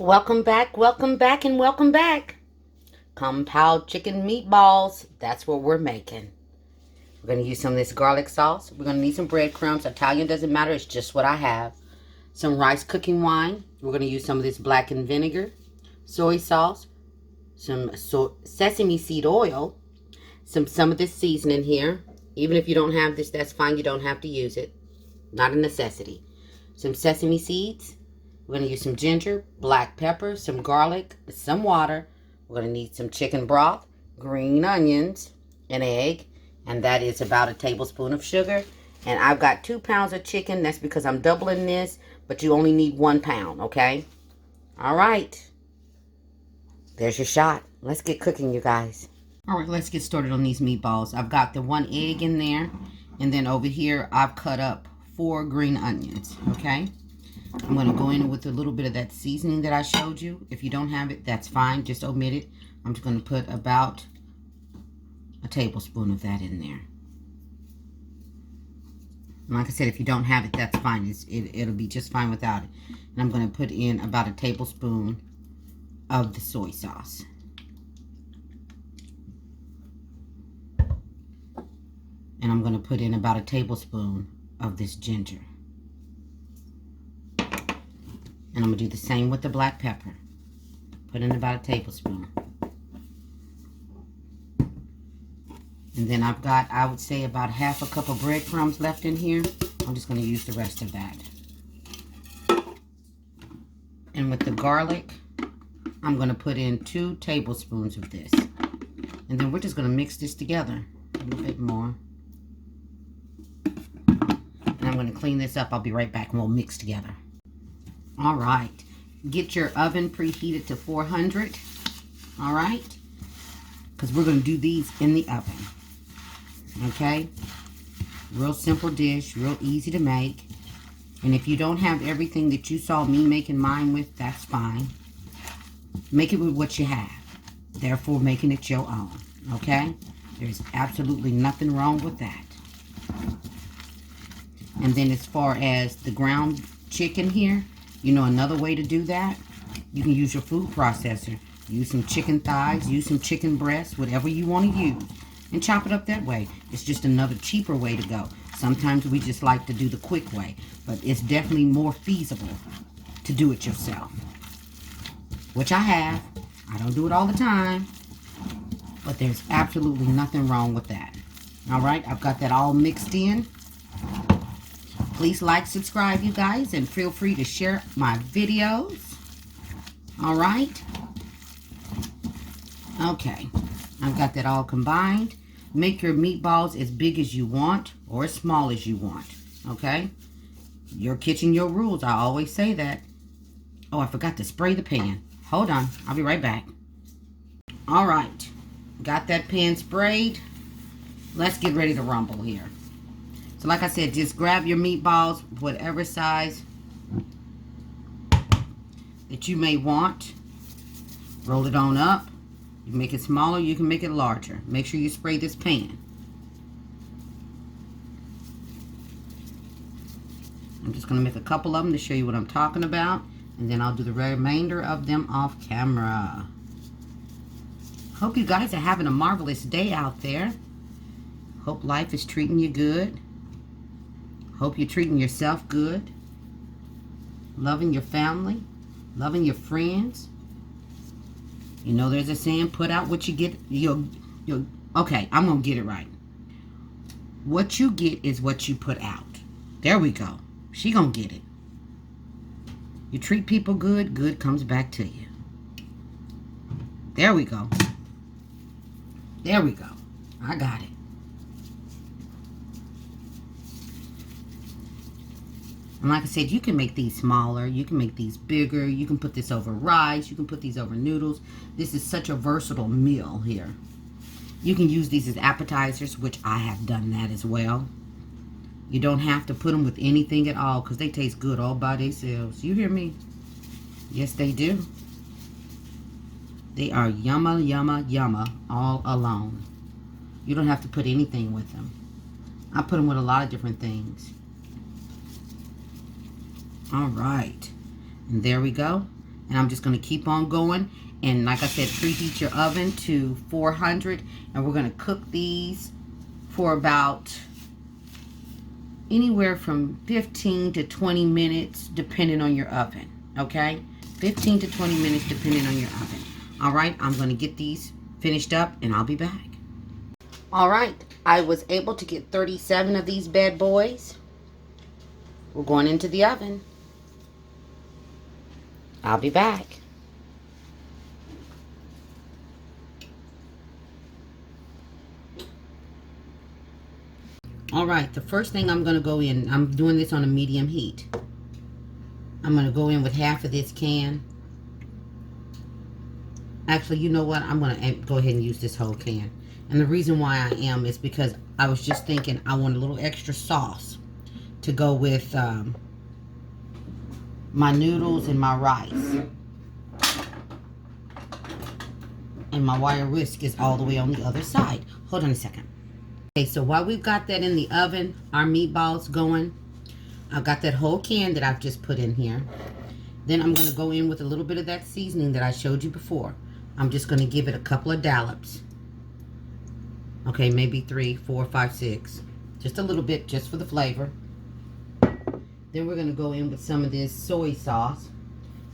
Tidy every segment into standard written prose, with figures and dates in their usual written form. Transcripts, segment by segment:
Welcome back, and welcome back. Come Pao Chicken Meatballs. That's what we're making. We're going to use some of this garlic sauce. We're going to need some breadcrumbs. Italian doesn't matter. It's just what I have. Some rice cooking wine. We're going to use some of this blackened vinegar, soy sauce, some sesame seed oil, some of this seasoning here. Even if you don't have this, that's fine. You don't have to use it. Not a necessity. Some sesame seeds. We're going to use some ginger, black pepper, some garlic, some water. We're going to need some chicken broth, green onions, an egg, and that is about a tablespoon of sugar. And I've got 2 pounds of chicken. That's because I'm doubling this, but you only need 1 pound, okay? All right. There's your shot. Let's get cooking, you guys. All right, let's get started on these meatballs. I've got the 1 egg in there, and then over here I've cut up 4 green onions, okay? I'm going to go in with a little bit of that seasoning that I showed you. If you don't have it, that's fine. Just omit it. I'm just going to put about a tablespoon of that in there. And like I said, if you don't have it, that's fine. It'll be just fine without it. And I'm going to put in about a tablespoon of the soy sauce. And I'm going to put in about a tablespoon of this ginger. And I'm going to do the same with the black pepper. Put in about a tablespoon. And then I've got, I would say, about half a cup of breadcrumbs left in here. I'm just going to use the rest of that. And with the garlic, I'm going to put in 2 tablespoons of this. And then we're just going to mix this together a little bit more. And I'm going to clean this up. I'll be right back and we'll mix together. All right, get your oven preheated to 400, all right, because we're going to do these in the oven, okay? Real simple dish, real easy to make, and if you don't have everything that you saw me making mine with, that's fine. Make it with what you have, therefore making it your own, okay? There's absolutely nothing wrong with that. And then as far as the ground chicken here, you know, another way to do that, you can use your food processor. Use some chicken thighs, use some chicken breasts, whatever you want to use, and chop it up that way. It's just another cheaper way to go. Sometimes we just like to do the quick way, but it's definitely more feasible to do it yourself, which I have. I don't do it all the time, but there's absolutely nothing wrong with that. All right, I've got that all mixed in. Please like, subscribe, you guys, and feel free to share my videos. All right. Okay. I've got that all combined. Make your meatballs as big as you want or as small as you want. Okay. Your kitchen, your rules. I always say that. Oh, I forgot to spray the pan. Hold on. I'll be right back. All right. Got that pan sprayed. Let's get ready to rumble here. So like I said, just grab your meatballs, whatever size that you may want. Roll it on up. You can make it smaller, you can make it larger. Make sure you spray this pan. I'm just going to make a couple of them to show you what I'm talking about. And then I'll do the remainder of them off camera. Hope you guys are having a marvelous day out there. Hope life is treating you good. Hope you're treating yourself good. Loving your family. Loving your friends. You know there's a saying, put out what you get. Okay, I'm going to get it right. What you get is what you put out. There we go. She going to get it. You treat people good, good comes back to you. There we go. There we go. I got it. And like I said, you can make these smaller. You can make these bigger. You can put this over rice. You can put these over noodles. This is such a versatile meal here. You can use these as appetizers, which I have done that as well. You don't have to put them with anything at all because they taste good all by themselves. You hear me? Yes, they do. They are yumma, yumma, yumma all alone. You don't have to put anything with them. I put them with a lot of different things. All right. And there we go. And I'm just going to keep on going. And like I said, preheat your oven to 400. And we're going to cook these for about anywhere from 15 to 20 minutes depending on your oven. Okay? 15 to 20 minutes depending on your oven. Alright, I'm going to get these finished up and I'll be back. Alright, I was able to get 37 of these bad boys. We're going into the oven. I'll be back. Alright, the first thing I'm going to go in, I'm doing this on a medium heat. I'm going to go in with half of this can. Actually, you know what? I'm going to go ahead and use this whole can. And the reason why I am is because I was just thinking I want a little extra sauce to go with my noodles and my rice. And my wire whisk is all the way on the other side. Hold on a second. Okay, so while we've got that in the oven, our meatballs going, I've got that whole can that I've just put in here. Then I'm going to go in with a little bit of that seasoning that I showed you before. I'm just going to give it a couple of dollops. Okay, maybe 3, 4, 5, 6. Just a little bit, just for the flavor. Then we're going to go in with some of this soy sauce.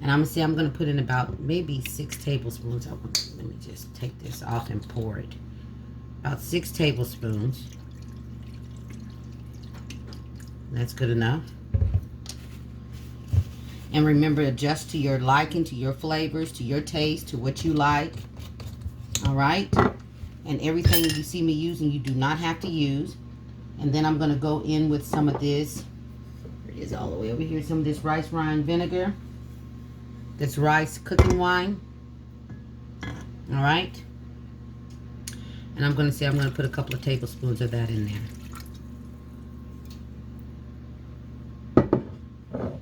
And I'm going to say I'm going to put in about maybe 6 tablespoons. Let me just take this off and pour it. About 6 tablespoons. That's good enough. And remember, adjust to your liking, to your flavors, to your taste, to what you like. Alright? And everything you see me using, you do not have to use. And then I'm going to go in with some of this. It is all the way over here. Some of this rice wine vinegar. This rice cooking wine. Alright? And I'm going to say I'm going to put a couple of tablespoons of that in there.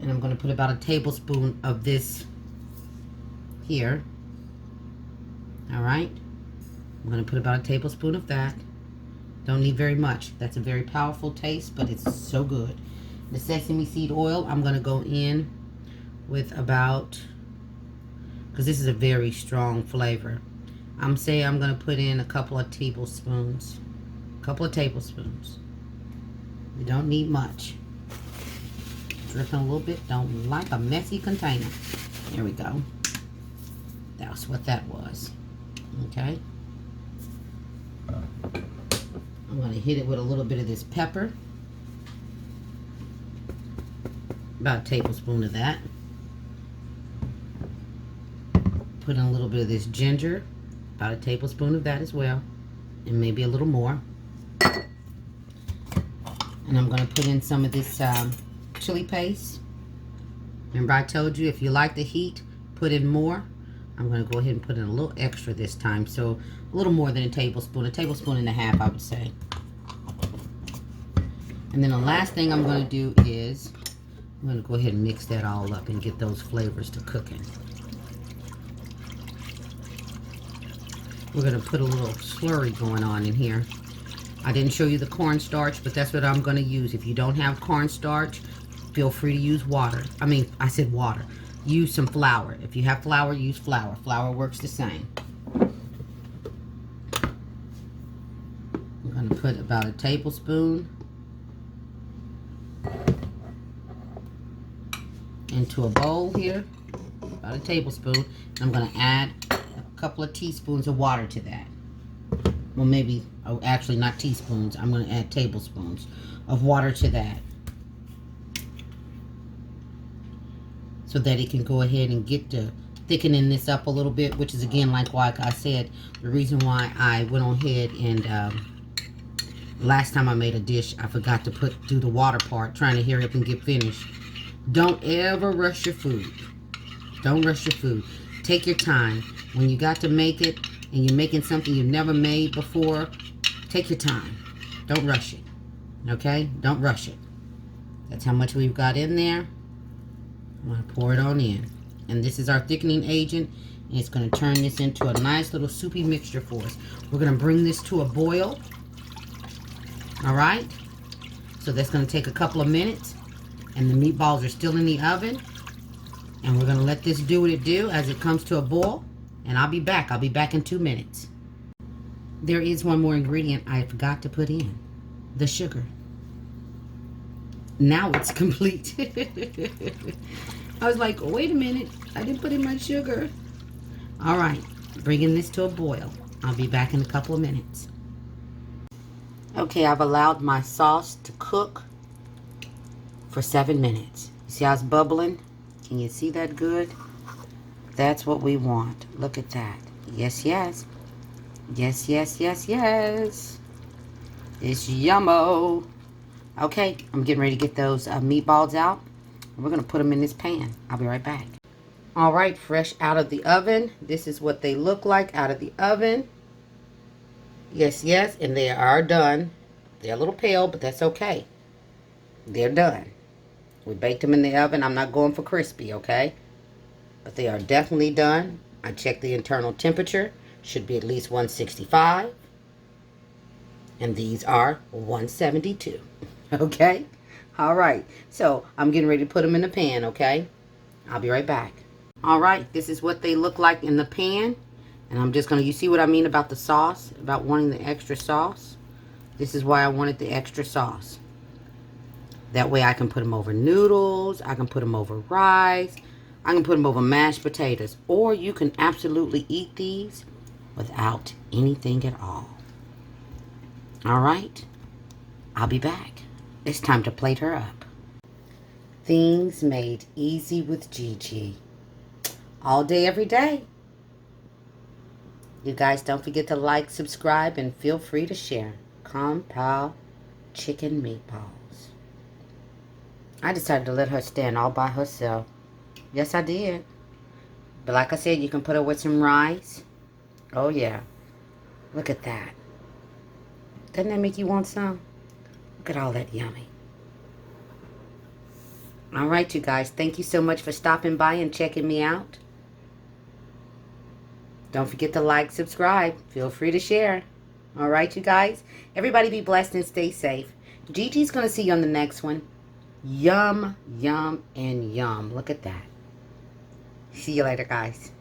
And I'm going to put about a tablespoon of this here. Alright? I'm going to put about a tablespoon of that. Don't need very much. That's a very powerful taste, but it's so good. The sesame seed oil, I'm going to go in with about, because this is a very strong flavor. I'm saying I'm going to put in a couple of tablespoons. A couple of tablespoons. You don't need much. Dripping a little bit. Don't like a messy container. There we go. That's what that was. Okay. I'm going to hit it with a little bit of this pepper. About a tablespoon of that. Put in a little bit of this ginger. About a tablespoon of that as well. And maybe a little more. And I'm going to put in some of this chili paste. Remember I told you if you like the heat, put in more. I'm going to go ahead and put in a little extra this time. So a little more than a tablespoon and a half, I would say. And then the last thing I'm going to do is I'm going to go ahead and mix that all up and get those flavors to cooking. We're going to put a little slurry going on in here. I didn't show you the cornstarch, but that's what I'm going to use. If you don't have cornstarch, feel free to use water. I said water. Use some flour. If you have flour, use flour. Flour works the same. I'm going to put about a tablespoon into a bowl here. About a tablespoon. I'm going to add a couple of teaspoons of water to that. Well, maybe, oh, actually not teaspoons. I'm going to add tablespoons of water to that. So that it can go ahead and get to thickening this up a little bit, which is again, like I said, the reason why I went on ahead and last time I made a dish, I forgot to do the water part, trying to hurry up and get finished. Don't ever rush your food. Don't rush your food. Take your time. When you got to make it and you're making something you've never made before, take your time. Don't rush it. Okay? Don't rush it. That's how much we've got in there. I'm going to pour it on in. And this is our thickening agent. And it's going to turn this into a nice little soupy mixture for us. We're going to bring this to a boil. Alright? So that's going to take a couple of minutes. And the meatballs are still in the oven. And we're going to let this do what it do as it comes to a boil. And I'll be back. I'll be back in 2 minutes. There is one more ingredient I forgot to put in. The sugar. Now it's complete. I was like, wait a minute. I didn't put in my sugar. All right. Bringing this to a boil. I'll be back in a couple of minutes. Okay, I've allowed my sauce to cook for 7 minutes. You see how it's bubbling? Can you see that good? That's what we want. Look at that. Yes, yes. Yes, yes, yes, yes. It's yummo. Okay, I'm getting ready to get those meatballs out. We're going to put them in this pan. I'll be right back. All right, fresh out of the oven. This is what they look like out of the oven. Yes, yes, and they are done. They're a little pale, but that's okay. They're done. We baked them in the oven. I'm not going for crispy, okay? But they are definitely done. I checked the internal temperature. Should be at least 165. And these are 172. Okay? All right. So I'm getting ready to put them in the pan, okay? I'll be right back. All right. This is what they look like in the pan. And I'm just going to, you see what I mean about the sauce? About wanting the extra sauce? This is why I wanted the extra sauce. That way I can put them over noodles. I can put them over rice. I can put them over mashed potatoes. Or you can absolutely eat these without anything at all. All right. I'll be back. It's time to plate her up. Things made easy with Gigi. All day, every day. You guys don't forget to like, subscribe, and feel free to share. Pao Chicken Meatballs. I decided to let her stand all by herself. Yes, I did. But like I said, you can put her with some rice. Oh, yeah. Look at that. Doesn't that make you want some? Look at all that yummy. All right, you guys. Thank you so much for stopping by and checking me out. Don't forget to like, subscribe. Feel free to share. All right, you guys. Everybody be blessed and stay safe. Gigi's going to see you on the next one. Yum, yum, and yum. Look at that. See you later, guys.